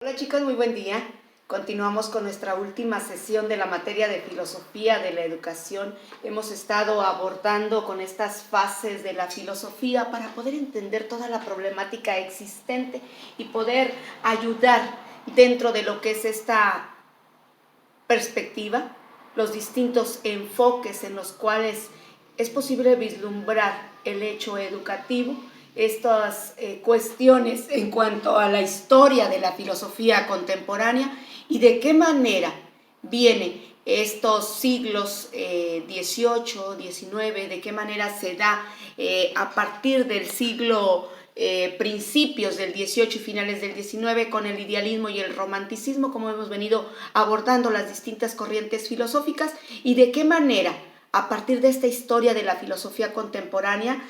Hola chicos, muy buen día. Continuamos con nuestra última sesión de la materia de filosofía de la educación. Hemos estado abordando con estas fases de la filosofía para poder entender toda la problemática existente y poder ayudar dentro de lo que es esta perspectiva, los distintos enfoques en los cuales es posible vislumbrar el hecho educativo, estas cuestiones en cuanto a la historia de la filosofía contemporánea y de qué manera viene estos siglos XVIII, XIX, de qué manera se da a partir del siglo principios del XVIII y finales del XIX con el idealismo y el romanticismo, como hemos venido abordando las distintas corrientes filosóficas y de qué manera a partir de esta historia de la filosofía contemporánea,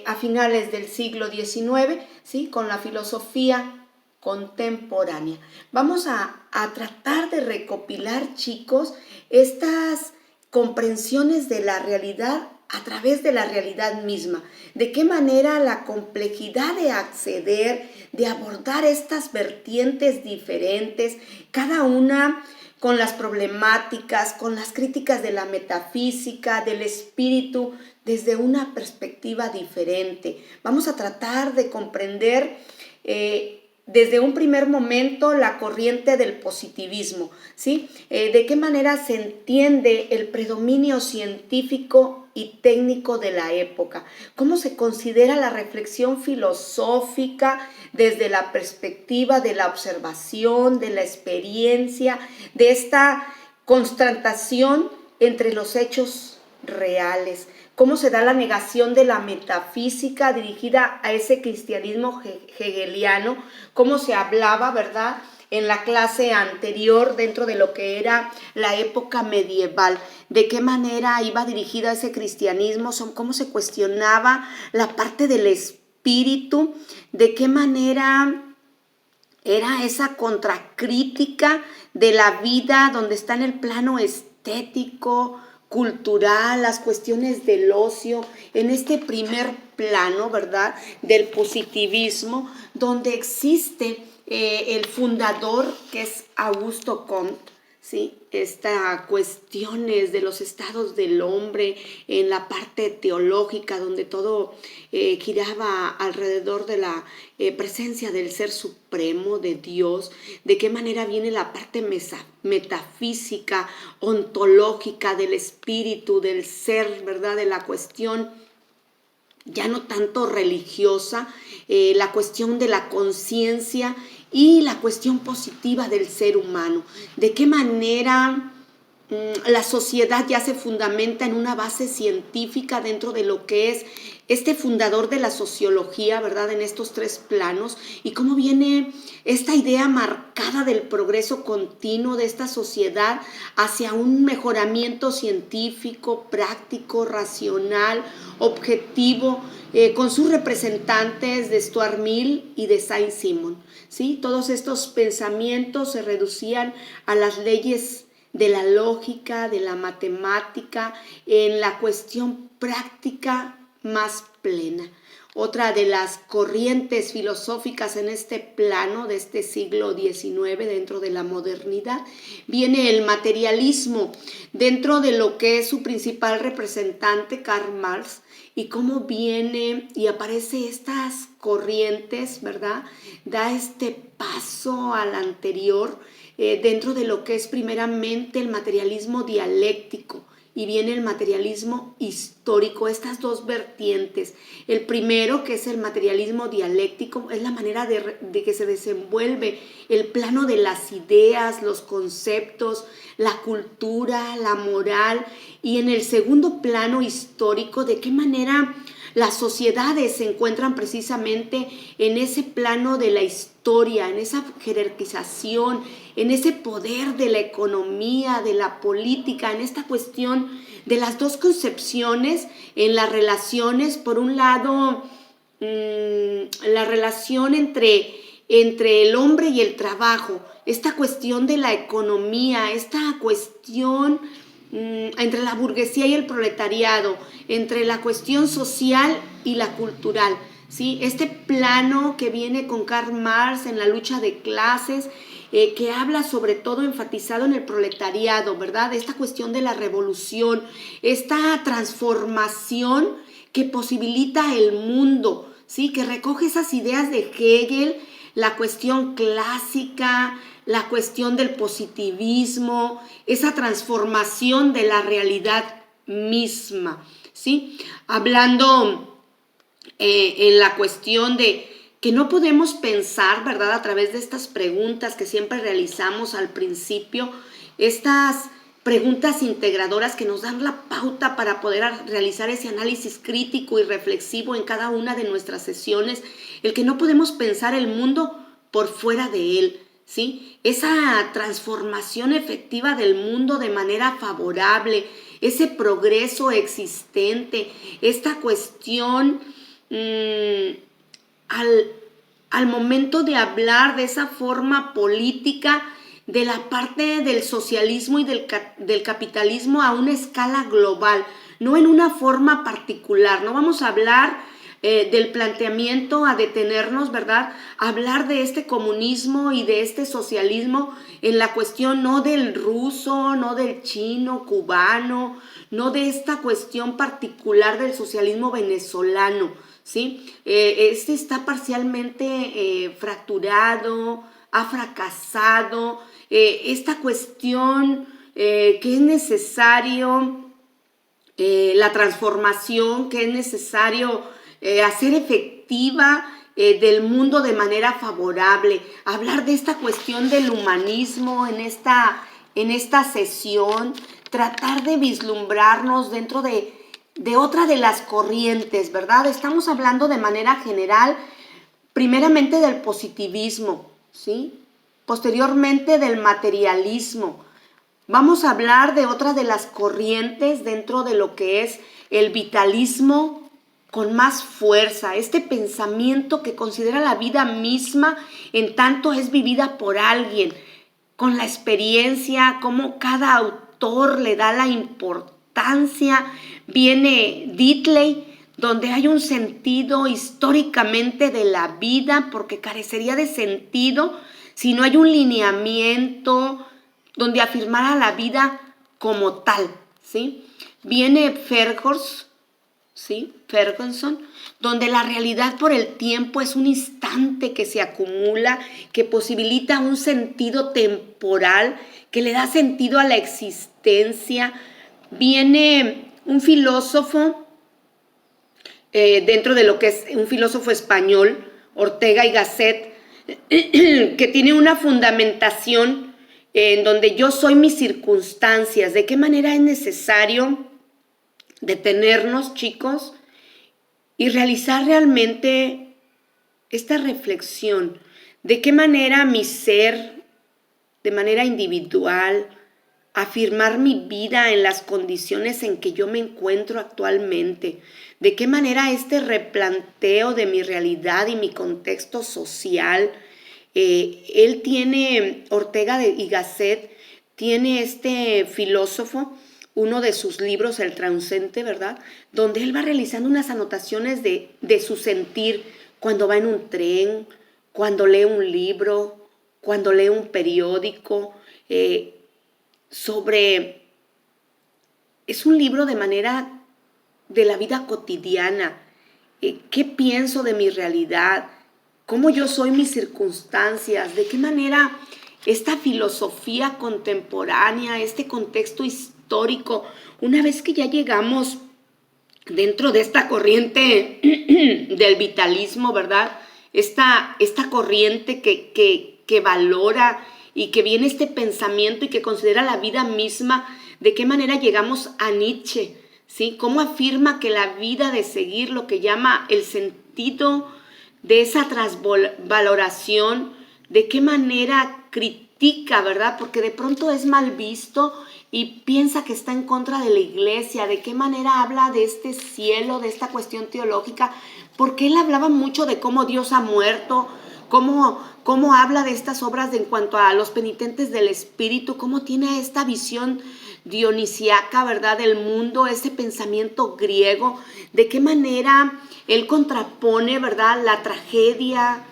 a finales del siglo XIX, ¿sí? Con la filosofía contemporánea. Vamos a tratar de recopilar, chicos, estas comprensiones de la realidad a través de la realidad misma. De qué manera la complejidad de acceder, de abordar estas vertientes diferentes, cada una con las problemáticas, con las críticas de la metafísica, del espíritu, desde una perspectiva diferente. Vamos a tratar de comprender desde un primer momento la corriente del positivismo, ¿sí? De qué manera se entiende el predominio científico y técnico de la época, cómo se considera la reflexión filosófica desde la perspectiva de la observación, de la experiencia, de esta constatación entre los hechos reales, cómo se da la negación de la metafísica dirigida a ese cristianismo hegeliano, cómo se hablaba, ¿verdad?, en la clase anterior dentro de lo que era la época medieval, de qué manera iba dirigida ese cristianismo, cómo se cuestionaba la parte del espíritu, de qué manera era esa contracrítica de la vida donde está en el plano estético, cultural, las cuestiones del ocio, en este primer plano, ¿verdad?, del positivismo, donde existe el fundador, que es Augusto Comte, ¿sí? Estas cuestiones de los estados del hombre en la parte teológica, donde todo giraba alrededor de la presencia del ser supremo, de Dios, de qué manera viene la parte metafísica, ontológica del espíritu, del ser, ¿verdad?, de la cuestión ya no tanto religiosa, la cuestión de la conciencia y la cuestión positiva del ser humano. De qué manera la sociedad ya se fundamenta en una base científica dentro de lo que es este fundador de la sociología, ¿verdad?, en estos tres planos, y cómo viene esta idea marcada del progreso continuo de esta sociedad hacia un mejoramiento científico, práctico, racional, objetivo, con sus representantes de Stuart Mill y de Saint-Simon, ¿sí? Todos estos pensamientos se reducían a las leyes de la lógica, de la matemática, en la cuestión práctica más plena. Otra de las corrientes filosóficas en este plano de este siglo XIX, dentro de la modernidad, viene el materialismo, dentro de lo que es su principal representante, Karl Marx, y cómo viene y aparece estas corrientes, ¿verdad? Da este paso al anterior dentro de lo que es primeramente el materialismo dialéctico, y viene el materialismo histórico, estas dos vertientes. El primero, que es el materialismo dialéctico, es la manera de que se desenvuelve el plano de las ideas, los conceptos, la cultura, la moral, y en el segundo plano histórico, de qué manera las sociedades se encuentran precisamente en ese plano de la historia, en esa jerarquización, en ese poder de la economía, de la política, en esta cuestión de las dos concepciones en las relaciones. Por un lado, la relación entre el hombre y el trabajo, esta cuestión de la economía, esta cuestión entre la burguesía y el proletariado, entre la cuestión social y la cultural, ¿sí? Este plano que viene con Karl Marx en la lucha de clases, que habla sobre todo enfatizado en el proletariado, ¿verdad? Esta cuestión de la revolución, esta transformación que posibilita el mundo, ¿sí? Que recoge esas ideas de Hegel, la cuestión clásica, la cuestión del positivismo, esa transformación de la realidad misma, ¿sí? Hablando en la cuestión de que no podemos pensar, ¿verdad? A través de estas preguntas que siempre realizamos al principio, estas preguntas integradoras que nos dan la pauta para poder realizar ese análisis crítico y reflexivo en cada una de nuestras sesiones, el que no podemos pensar el mundo por fuera de él, ¿sí? Esa transformación efectiva del mundo de manera favorable, ese progreso existente, esta cuestión al momento de hablar de esa forma política de la parte del socialismo y del capitalismo a una escala global, no en una forma particular. No vamos a hablar del planteamiento a detenernos, ¿verdad? Hablar de este comunismo y de este socialismo en la cuestión no del ruso, no del chino, cubano, no de esta cuestión particular del socialismo venezolano, ¿sí? Este está parcialmente fracturado, ha fracasado, esta cuestión que es necesario, la transformación que es necesario hacer efectiva del mundo de manera favorable, hablar de esta cuestión del humanismo en esta sesión, tratar de vislumbrarnos dentro de otra de las corrientes, ¿verdad? Estamos hablando de manera general, primeramente del positivismo, ¿sí? Posteriormente del materialismo. Vamos a hablar de otra de las corrientes dentro de lo que es el vitalismo con más fuerza, este pensamiento que considera la vida misma en tanto es vivida por alguien, con la experiencia, como cada autor le da la importancia. Viene Diddley, donde hay un sentido históricamente de la vida, porque carecería de sentido si no hay un lineamiento donde afirmara la vida como tal, ¿sí? Viene Fergus, ¿sí? Ferguson, donde la realidad por el tiempo es un instante que se acumula, que posibilita un sentido temporal, que le da sentido a la existencia. Viene un filósofo, dentro de lo que es un filósofo español, Ortega y Gasset, que tiene una fundamentación en donde yo soy mis circunstancias. ¿De qué manera es necesario detenernos, chicos, y realizar realmente esta reflexión? ¿De qué manera mi ser, de manera individual, afirmar mi vida en las condiciones en que yo me encuentro actualmente? ¿De qué manera este replanteo de mi realidad y mi contexto social? Él tiene, Ortega y Gasset, tiene este filósofo, uno de sus libros, El Transeúnte, ¿verdad? Donde él va realizando unas anotaciones de su sentir cuando va en un tren, cuando lee un libro, cuando lee un periódico, es un libro de manera de la vida cotidiana, qué pienso de mi realidad, cómo yo soy mis circunstancias, de qué manera esta filosofía contemporánea, este contexto histórico, una vez que ya llegamos dentro de esta corriente del vitalismo, ¿verdad? Esta corriente que valora y que viene este pensamiento y que considera la vida misma, de qué manera llegamos a Nietzsche, ¿sí? Cómo afirma que la vida de seguir lo que llama el sentido de esa transvaloración, de qué manera critica, ¿verdad? Porque de pronto es mal visto y piensa que está en contra de la iglesia, de qué manera habla de este cielo, de esta cuestión teológica, porque él hablaba mucho de cómo Dios ha muerto, cómo habla de estas obras en cuanto a los penitentes del espíritu, cómo tiene esta visión dionisiaca, ¿verdad?, del mundo, ese pensamiento griego, de qué manera él contrapone, ¿verdad?, la tragedia,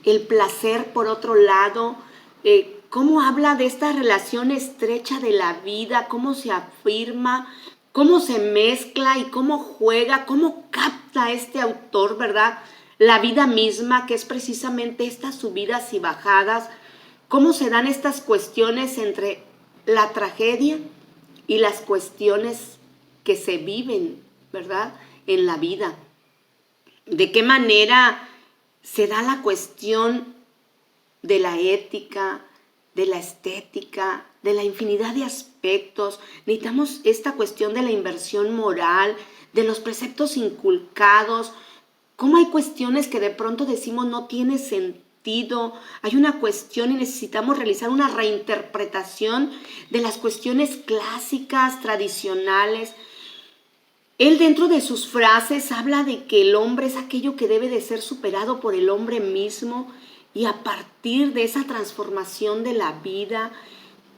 el placer por otro lado, cómo habla de esta relación estrecha de la vida, cómo se afirma, cómo se mezcla y cómo juega, cómo capta este autor, ¿verdad?, la vida misma, que es precisamente estas subidas y bajadas, cómo se dan estas cuestiones entre la tragedia y las cuestiones que se viven, ¿verdad?, en la vida. De qué manera se da la cuestión de la ética, de la estética, de la infinidad de aspectos. Necesitamos esta cuestión de la inversión moral, de los preceptos inculcados. Cómo hay cuestiones que de pronto decimos no tiene sentido, hay una cuestión y necesitamos realizar una reinterpretación de las cuestiones clásicas, tradicionales. Él dentro de sus frases habla de que el hombre es aquello que debe de ser superado por el hombre mismo y a partir de esa transformación de la vida,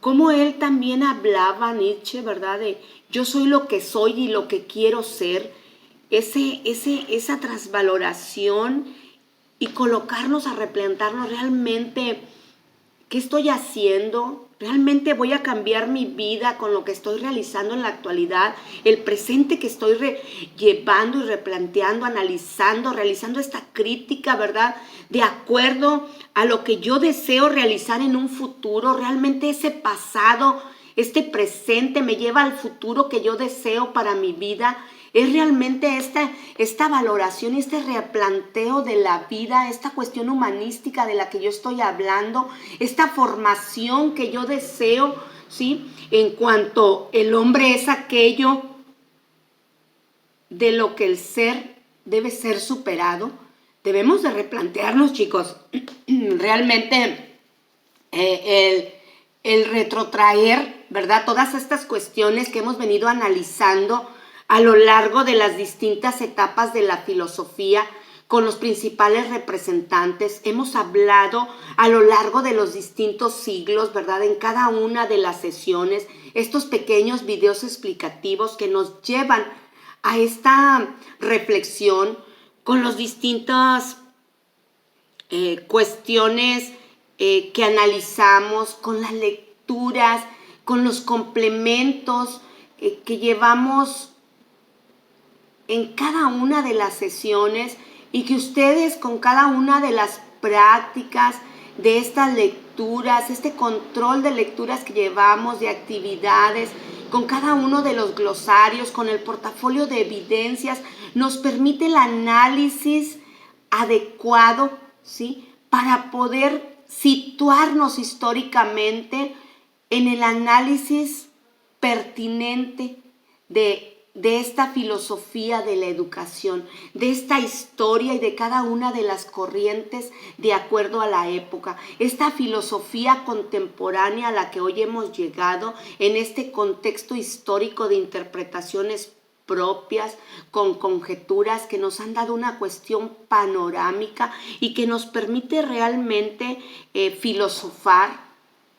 como él también hablaba, Nietzsche, ¿verdad?, de yo soy lo que soy y lo que quiero ser, esa transvaloración y colocarnos a replantarnos realmente qué estoy haciendo, realmente voy a cambiar mi vida con lo que estoy realizando en la actualidad, el presente que estoy llevando y replanteando, analizando, realizando esta crítica, ¿verdad?, de acuerdo a lo que yo deseo realizar en un futuro, realmente ese pasado, este presente me lleva al futuro que yo deseo para mi vida. Es realmente esta valoración y este replanteo de la vida, esta cuestión humanística de la que yo estoy hablando, esta formación que yo deseo, ¿sí?, en cuanto el hombre es aquello de lo que el ser debe ser superado. Debemos de replantearnos, chicos, realmente el retrotraer, ¿verdad?, todas estas cuestiones que hemos venido analizando a lo largo de las distintas etapas de la filosofía con los principales representantes. Hemos hablado a lo largo de los distintos siglos, ¿verdad?, en cada una de las sesiones, estos pequeños videos explicativos que nos llevan a esta reflexión con las distintas cuestiones que analizamos, con las lecturas, con los complementos que llevamos en cada una de las sesiones y que ustedes con cada una de las prácticas de estas lecturas, este control de lecturas que llevamos, de actividades, con cada uno de los glosarios, con el portafolio de evidencias, nos permite el análisis adecuado, ¿sí?, para poder situarnos históricamente en el análisis pertinente de esta filosofía de la educación, de esta historia y de cada una de las corrientes de acuerdo a la época. Esta filosofía contemporánea a la que hoy hemos llegado en este contexto histórico de interpretaciones propias, con conjeturas que nos han dado una cuestión panorámica y que nos permite realmente filosofar,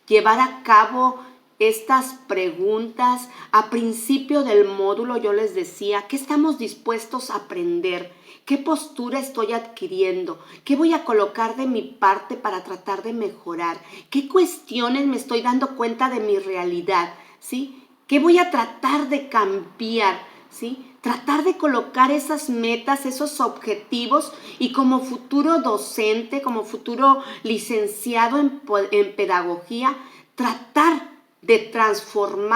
llevar a cabo estas preguntas. A principio del módulo yo les decía, ¿qué estamos dispuestos a aprender? ¿Qué postura estoy adquiriendo? ¿Qué voy a colocar de mi parte para tratar de mejorar? ¿Qué cuestiones me estoy dando cuenta de mi realidad? ¿Sí? ¿Qué voy a tratar de cambiar? ¿Sí? Tratar de colocar esas metas, esos objetivos y como futuro docente, como futuro licenciado en pedagogía, tratar de transformar